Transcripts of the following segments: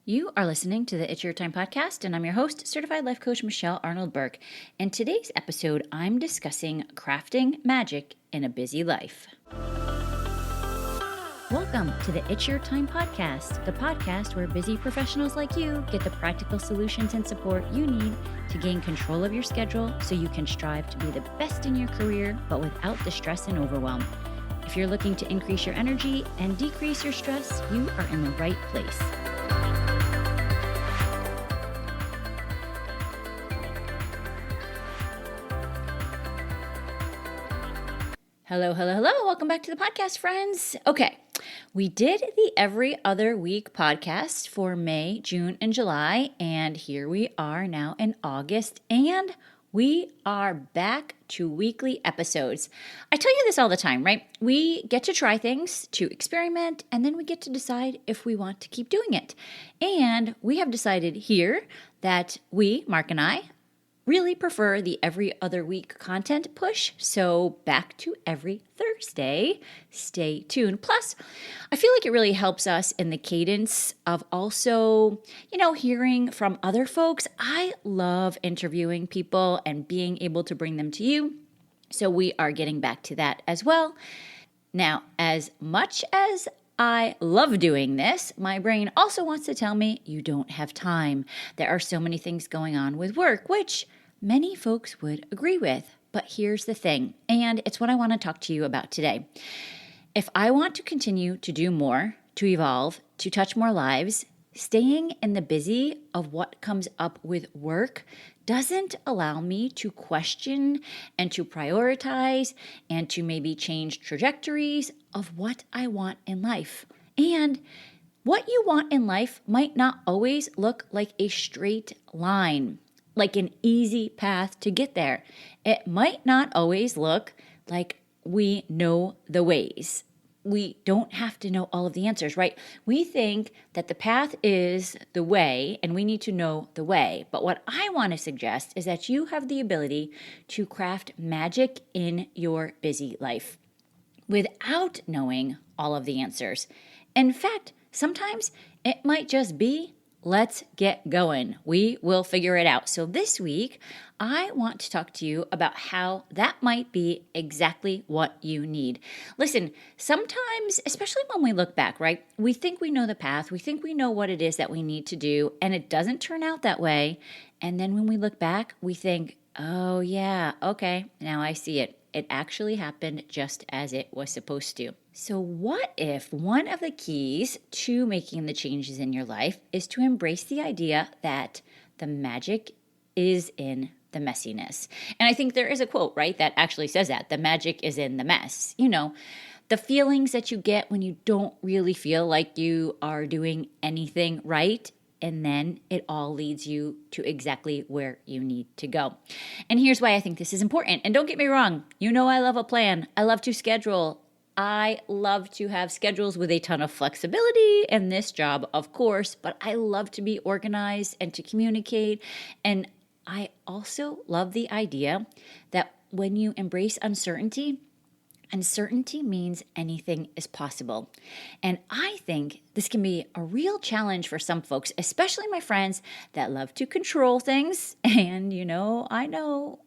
You are listening to the It's Your Time podcast, and I'm your host, Certified Life Coach Michelle Arnold Burke. In today's episode, I'm discussing crafting magic in a busy life. Welcome to the It's Your Time podcast, the podcast where busy professionals like you get the practical solutions and support you need to gain control of your schedule so you can strive to be the best in your career, but without the stress and overwhelm. If you're looking to increase your energy and decrease your stress, you are in the right place. Hello. Welcome back to the podcast, friends. Okay, we did the every other week podcast for May, June, and July, and here we are now in August, and we are back to weekly episodes. I tell you this all the time, right? We get to try things, to experiment, and then we get to decide if we want to keep doing it. And we have decided here that we, Mark and I, really prefer the every other week content push. So back to every Thursday. Stay tuned. Plus, I feel like it really helps us in the cadence of also, hearing from other folks. I love interviewing people and being able to bring them to you. So we are getting back to that as well. Now, as much as I love doing this, my brain also wants to tell me you don't have time. There are so many things going on with work, which many folks would agree with. But here's the thing, and it's what I want to talk to you about today. If I want to continue to do more, to evolve, to touch more lives, staying in the busy of what comes up with work doesn't allow me to question and to prioritize and to maybe change trajectories of what I want in life. And what you want in life might not always look like a straight line, like an easy path to get there. It might not always look like we know the ways. We don't have to know all of the answers, right? We think that the path is the way and we need to know the way. But what I want to suggest is that you have the ability to craft magic in your busy life without knowing all of the answers. In fact, sometimes it might just be, let's get going. We will figure it out. So this week, I want to talk to you about how that might be exactly what you need. Listen, sometimes, especially when we look back, right, we think we know the path. We think we know what it is that we need to do, and it doesn't turn out that way. And then when we look back, we think, oh yeah, okay, now I see it. It actually happened just as it was supposed to. So what if one of the keys to making the changes in your life is to embrace the idea that the magic is in the messiness? And I think there is a quote, right, that actually says that. The magic is in the mess. The feelings that you get when you don't really feel like you are doing anything right. And then it all leads you to exactly where you need to go. And here's why I think this is important. And don't get me wrong, I love a plan. I love to schedule. I love to have schedules with a ton of flexibility in this job, of course, but I love to be organized and to communicate. And I also love the idea that when you embrace uncertainty means anything is possible. And I think this can be a real challenge for some folks, especially my friends that love to control things. And, I know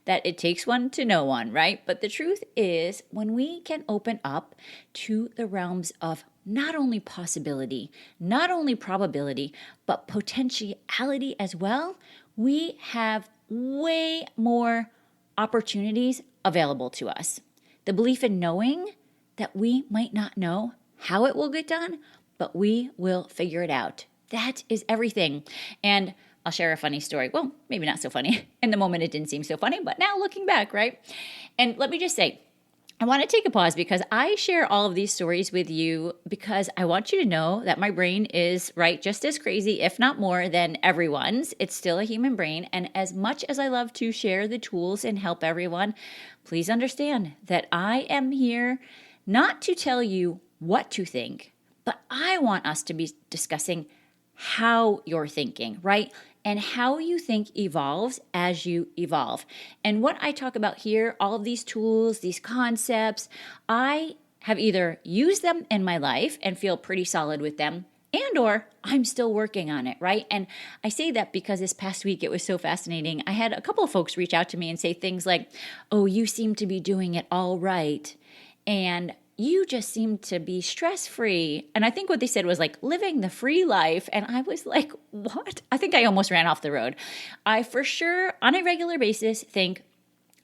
that it takes one to know one, right? But the truth is, when we can open up to the realms of not only possibility, not only probability, but potentiality as well, we have way more opportunities available to us. The belief in knowing that we might not know how it will get done, but we will figure it out. That is everything. And I'll share a funny story. Well, maybe not so funny. In the moment, it didn't seem so funny, but now looking back, right? And let me just say, I want to take a pause because I share all of these stories with you because I want you to know that my brain is, right, just as crazy, if not more, than everyone's. It's still a human brain. And as much as I love to share the tools and help everyone, please understand that I am here not to tell you what to think, but I want us to be discussing how you're thinking, right? And how you think evolves as you evolve. And what I talk about here, all of these tools, these concepts, I have either used them in my life and feel pretty solid with them, and or I'm still working on it, right? And I say that because this past week it was so fascinating. I had a couple of folks reach out to me and say things like, "Oh, you seem to be doing it all right. And you just seem to be stress-free." And I think what they said was like living the free life. And I was like, what? I think I almost ran off the road. I for sure on a regular basis think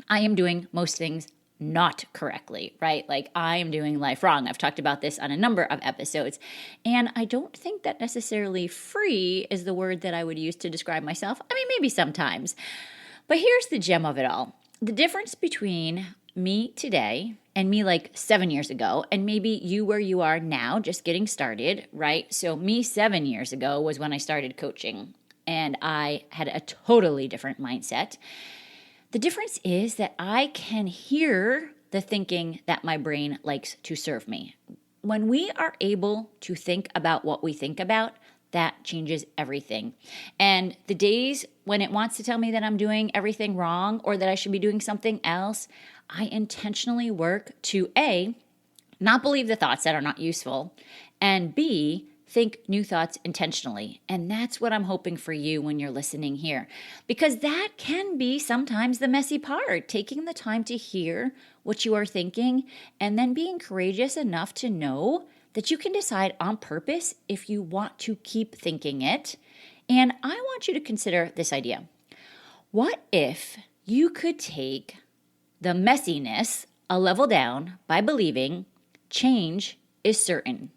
I am doing most things not correctly, right? Like I am doing life wrong. I've talked about this on a number of episodes. And I don't think that necessarily free is the word that I would use to describe myself. I mean, maybe sometimes. But here's the gem of it all. The difference between me today and me like 7 years ago, and maybe you where you are now, just getting started, right? So me 7 years ago was when I started coaching, and I had a totally different mindset. The difference is that I can hear the thinking that my brain likes to serve me. When we are able to think about what we think about, that changes everything. And the days when it wants to tell me that I'm doing everything wrong or that I should be doing something else, I intentionally work to A, not believe the thoughts that are not useful, and B, think new thoughts intentionally. And that's what I'm hoping for you when you're listening here. Because that can be sometimes the messy part, taking the time to hear what you are thinking and then being courageous enough to know that you can decide on purpose if you want to keep thinking it. And I want you to consider this idea. What if you could take the messiness a level down by believing change is certain?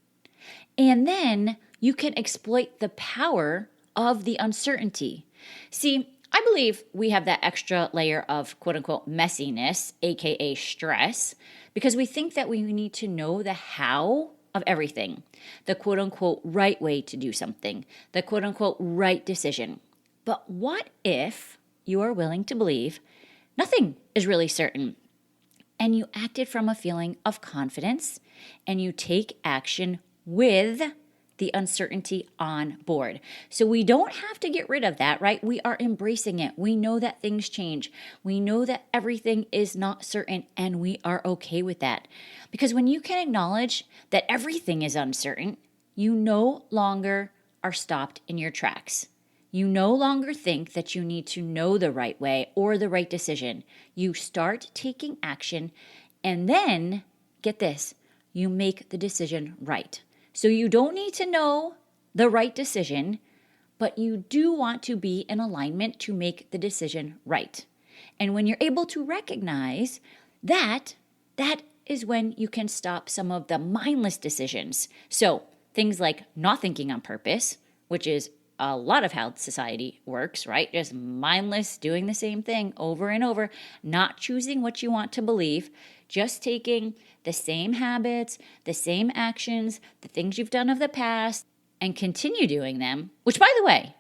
And then you can exploit the power of the uncertainty. See, I believe we have that extra layer of quote unquote messiness, aka stress, because we think that we need to know the how of everything, the quote unquote right way to do something, the quote unquote right decision. But what if you are willing to believe nothing is really certain, and you acted from a feeling of confidence and you take action with the uncertainty on board? So we don't have to get rid of that, right? We are embracing it. We know that things change. We know that everything is not certain, and we are okay with that. Because when you can acknowledge that everything is uncertain, you no longer are stopped in your tracks. You no longer think that you need to know the right way or the right decision. You start taking action, and then, get this, you make the decision right. So you don't need to know the right decision, but you do want to be in alignment to make the decision right. And when you're able to recognize that, that is when you can stop some of the mindless decisions. So things like not thinking on purpose, which is a lot of how society works, right? Just mindless, doing the same thing over and over, not choosing what you want to believe, just taking the same habits, the same actions, the things you've done of the past, and continue doing them, which, by the way,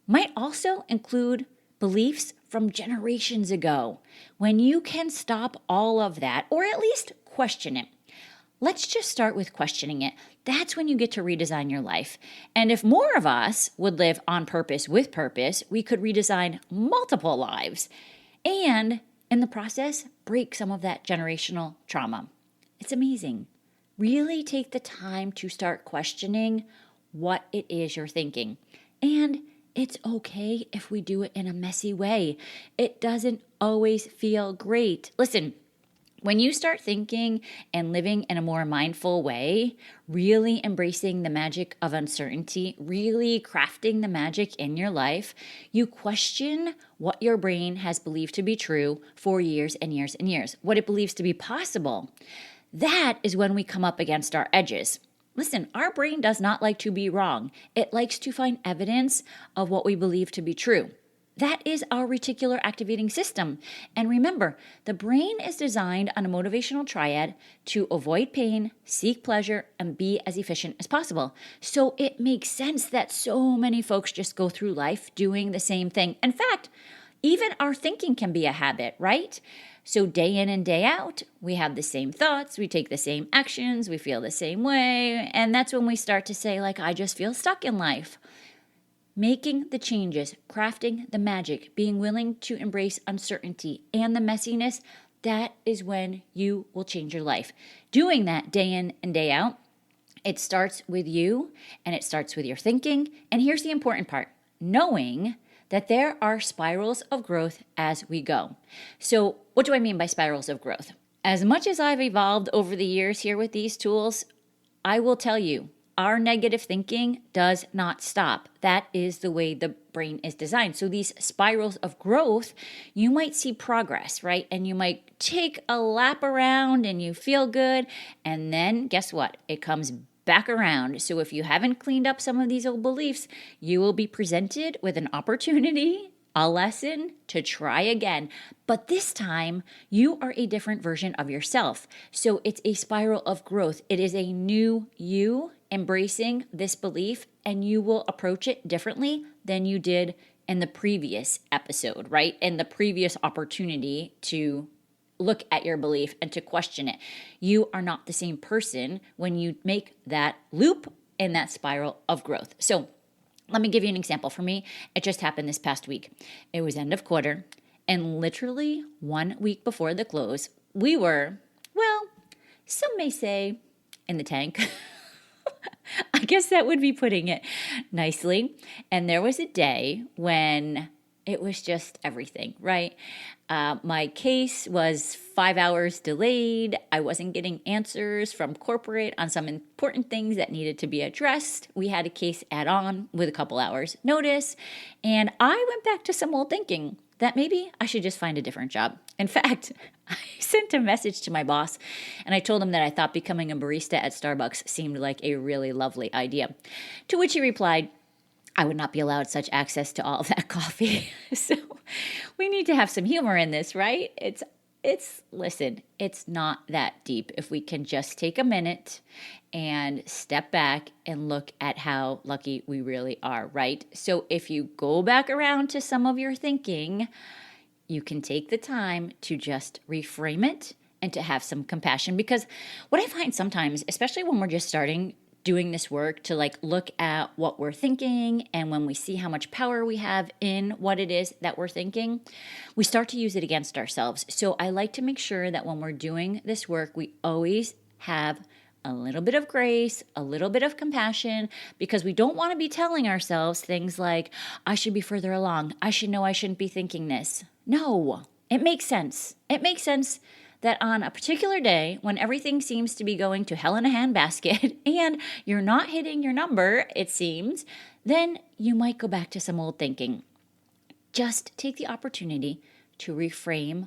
might also include beliefs from generations ago. When you can stop all of that, or at least question it. Let's just start with questioning it. That's when you get to redesign your life. And if more of us would live on purpose with purpose, we could redesign multiple lives and, in the process, break some of that generational trauma. It's amazing. Really take the time to start questioning what it is you're thinking. And it's okay if we do it in a messy way. It doesn't always feel great. Listen, when you start thinking and living in a more mindful way, really embracing the magic of uncertainty, really crafting the magic in your life, you question what your brain has believed to be true for years and years and years, what it believes to be possible. That is when we come up against our edges. Listen, our brain does not like to be wrong. It likes to find evidence of what we believe to be true. That is our reticular activating system. And remember, the brain is designed on a motivational triad to avoid pain, seek pleasure, and be as efficient as possible. So it makes sense that so many folks just go through life doing the same thing. In fact, even our thinking can be a habit, right? So day in and day out, we have the same thoughts, we take the same actions, we feel the same way. And that's when we start to say, like, I just feel stuck in life. Making the changes, crafting the magic, being willing to embrace uncertainty and the messiness, that is when you will change your life. Doing that day in and day out It starts with you and it starts with your thinking. And here's the important part, knowing that there are spirals of growth as we go. So what do I mean by spirals of growth? As much as I've evolved over the years here with these tools, I will tell you, our negative thinking does not stop. That is the way the brain is designed. So these spirals of growth, you might see progress, right? And you might take a lap around and you feel good. And then guess what? It comes back around. So if you haven't cleaned up some of these old beliefs, you will be presented with an opportunity, a lesson to try again. But this time, you are a different version of yourself. So it's a spiral of growth. It is a new you embracing this belief, and you will approach it differently than you did in the previous episode, right? In the previous opportunity to look at your belief and to question it. You are not the same person when you make that loop and that spiral of growth. So let me give you an example. For me, it just happened this past week. It was end of quarter, and literally 1 week before the close, we were, well, some may say, in the tank. I guess that would be putting it nicely. And there was a day when it was just everything, right? My case was 5 hours delayed. I wasn't getting answers from corporate on some important things that needed to be addressed. We had a case add on with a couple hours notice. And I went back to some old thinking that maybe I should just find a different job. In fact, I sent a message to my boss and I told him that I thought becoming a barista at Starbucks seemed like a really lovely idea. To which he replied, I would not be allowed such access to all of that coffee. So we need to have some humor in this, right? Listen, it's not that deep. If we can just take a minute and step back and look at how lucky we really are, right? So if you go back around to some of your thinking, you can take the time to just reframe it and to have some compassion. Because what I find sometimes, especially when we're just starting doing this work to look at what we're thinking, and when we see how much power we have in what it is that we're thinking, we start to use it against ourselves. So I like to make sure that when we're doing this work, we always have a little bit of grace, a little bit of compassion, because we don't want to be telling ourselves things like, I should be further along. I should know I shouldn't be thinking this. No, it makes sense. It makes sense that on a particular day when everything seems to be going to hell in a handbasket and you're not hitting your number, it seems, then you might go back to some old thinking. Just take the opportunity to reframe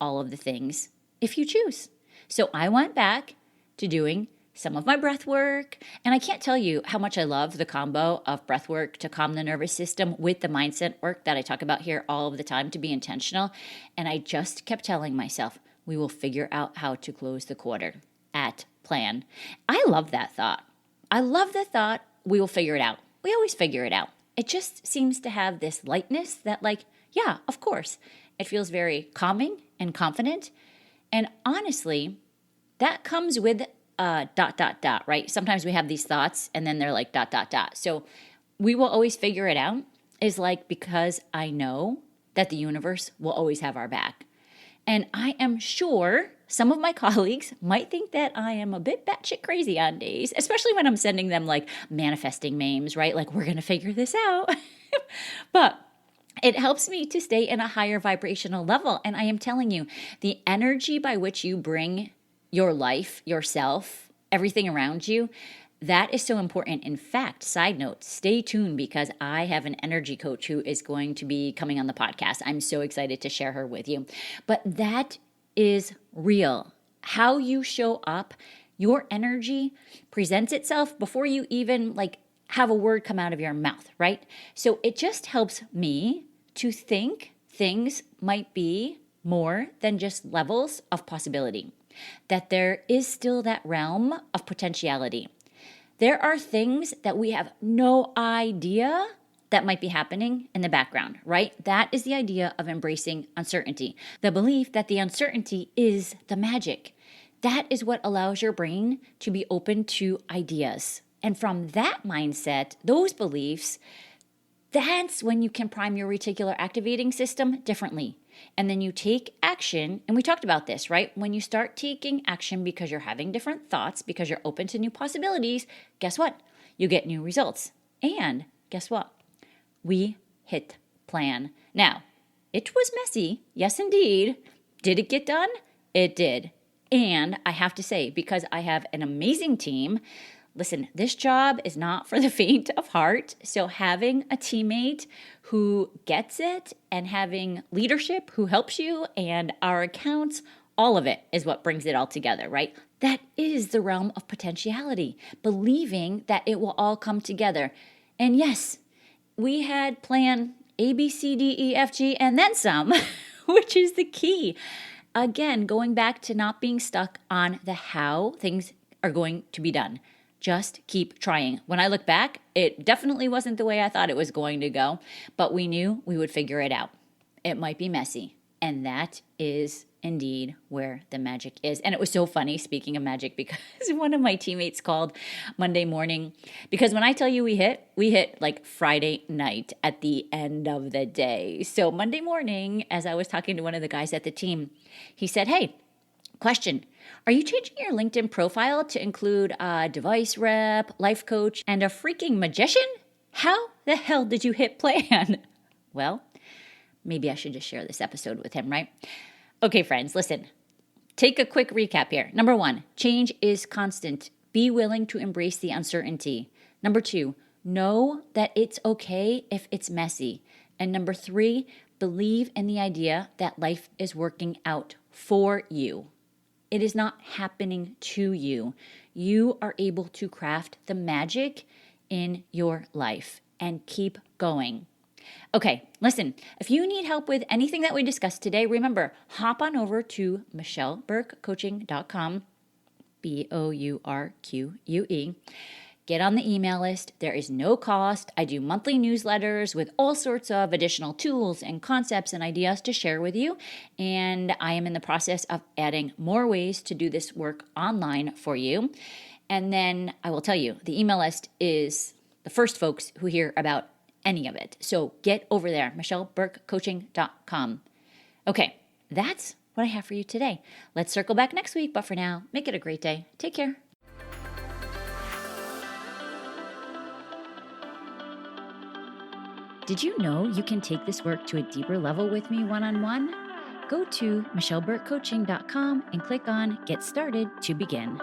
all of the things if you choose. So I went back to doing some of my breath work, and I can't tell you how much I love the combo of breath work to calm the nervous system with the mindset work that I talk about here all of the time to be intentional. And I just kept telling myself, we will figure out how to close the quarter at plan. I love that thought. I love the thought, we will figure it out. We always figure it out. It just seems to have this lightness that yeah, of course. It feels very calming and confident. And honestly, that comes with right? Sometimes we have these thoughts and then they're like ... So we will always figure it out is because I know that the universe will always have our back. And I am sure some of my colleagues might think that I am a bit batshit crazy on days, especially when I'm sending them manifesting memes, right? We're going to figure this out. But it helps me to stay in a higher vibrational level. And I am telling you, the energy by which you bring your life, yourself, everything around you, that is so important. In fact, side note, stay tuned because I have an energy coach who is going to be coming on the podcast. I'm so excited to share her with you. But that is real. How you show up, your energy presents itself before you even have a word come out of your mouth, right? So it just helps me to think things might be more than just levels of possibility, that there is still that realm of potentiality. There are things that we have no idea that might be happening in the background, right? That is the idea of embracing uncertainty. The belief that the uncertainty is the magic. That is what allows your brain to be open to ideas. And from that mindset, those beliefs, that's when you can prime your reticular activating system differently. And then you take action, and we talked about this, right? When you start taking action because you're having different thoughts, because you're open to new possibilities, guess what? You get new results. And guess what? We hit plan. Now, it was messy. Yes, indeed. Did it get done? It did. And I have to say, because I have an amazing team, listen, this job is not for the faint of heart. So having a teammate who gets it and having leadership who helps you and our accounts, all of it is what brings it all together, right? That is the realm of potentiality, believing that it will all come together. And yes, we had plan A, B, C, D, E, F, G, and then some, which is the key. Again, going back to not being stuck on the how things are going to be done. Just keep trying. When I look back, it definitely wasn't the way I thought it was going to go, but we knew we would figure it out. It might be messy, and that is indeed where the magic is. And it was so funny, speaking of magic, because one of my teammates called Monday morning, because when I tell you we hit like Friday night at the end of the day. So Monday morning, as I was talking to one of the guys at the team, he said, "Hey, question, are you changing your LinkedIn profile to include a device rep, life coach, and a freaking magician? How the hell did you hit plan?" Well, maybe I should just share this episode with him, right? Okay, friends, listen. Take a quick recap here. Number 1, change is constant. Be willing to embrace the uncertainty. Number 2, know that it's okay if it's messy. And number 3, believe in the idea that life is working out for you. It is not happening to you. You are able to craft the magic in your life and keep going. Okay, listen, if you need help with anything that we discussed today, remember, hop on over to michelleburkecoaching.com, BOURQUE. Get on the email list. There is no cost. I do monthly newsletters with all sorts of additional tools and concepts and ideas to share with you. And I am in the process of adding more ways to do this work online for you. And then I will tell you, the email list is the first folks who hear about any of it. So get over there, michelleburkecoaching.com. Okay, that's what I have for you today. Let's circle back next week, but for now, make it a great day. Take care. Did you know you can take this work to a deeper level with me one-on-one? Go to michelleburkecoaching.com and click on Get Started to begin.